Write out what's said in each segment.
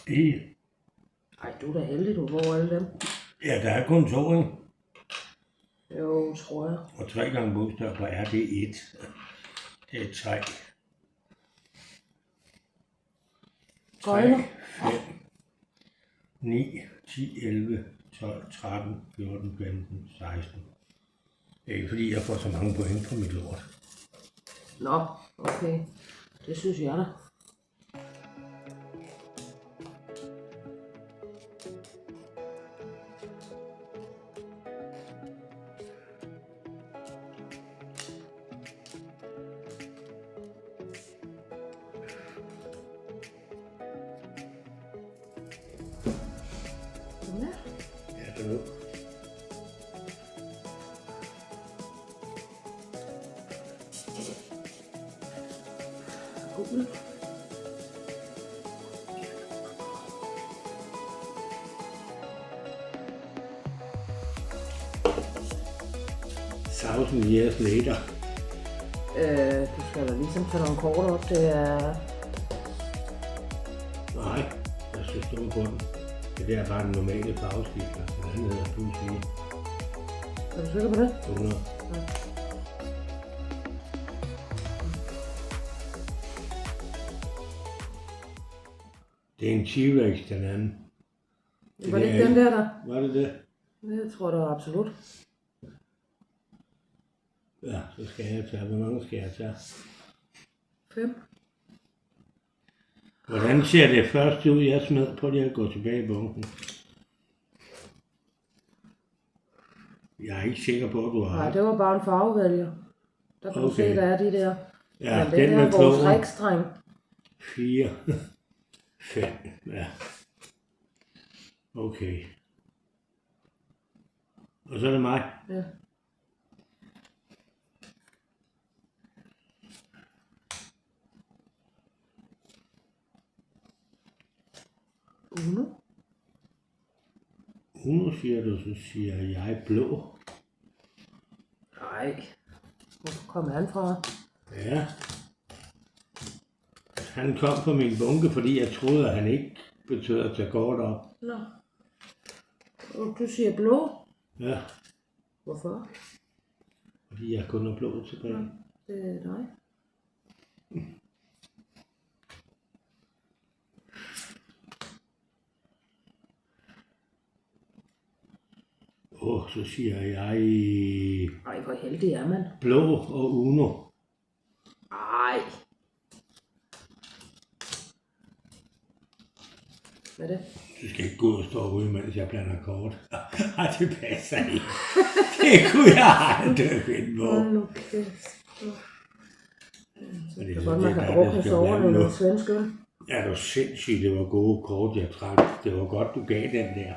I? Ej, du er da heldig, du får alle dem. Ja, der er kun 2, ikke? Jo, tror jeg. Og 3 gange bogstaver er det 1. Det er 3. Gøjler. 5, 9, 10, 11, 12, 13, 14, 15, 16. Det er ikke fordi, jeg får så mange point på mit lort. Nå, okay. Det synes jeg da. Ja, det er Google. Thousand years later. Du skal da ligesom tage nogle kort op. Det er... Nej, jeg synes, det var på den. Det er bare en normale farveskifter. Den anden hedder plus 9. Er du sikker på det? 100. Ja. Det er en T-Rex, den anden. Var det ikke den der? Var det det? Det tror jeg da absolut. Ja, så skal jeg tage. Hvor mange skal jeg tage? 5. Hvordan ser det først ud? Jeg smed på det at gå tilbage i bunken. Jeg er ikke sikker på, at du har... Nej, det var bare en farvevælger. Der kan du se, der er de der. Ja, men den det med er vores kloven. rikstreng. 4, 5, ja. Okay. Og så er det mig. Ja. Uno. Uno siger du, så siger jeg blå. Nej. Hvor kom han fra? Ja. Han kom på min bunke, fordi jeg troede, at han ikke betød at tage kort op. Nå. Og du siger blå. Ja, Hvorfor? fordi jeg kun har blå tilbage. Det er dig. Så siger jeg Ej, hvor heldig er man. blå og Uno. Ej. Hvad er det? Du skal ikke gå og stå ude, mens jeg blander kort. Ej, det passer ikke. Det kunne jeg aldrig finde på. Hold nu kæft. Men Det er godt, man kan drukne sig over noget svensk øl. Er du sindssygt, det var gode kort, jeg trak. Det var godt, du gav den der.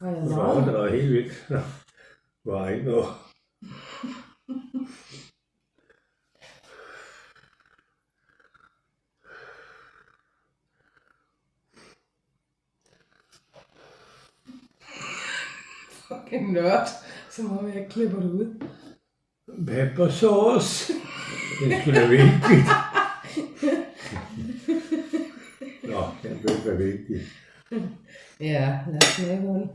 Har jeg Det meget? var helt vildt. Nå, det var ikke noget. Fucking nørd. Som om jeg klipper det ud. Peppersauce. Det er sgu da vigtigt. Nå, det burde være vigtigt. Ja, lad os smage på den.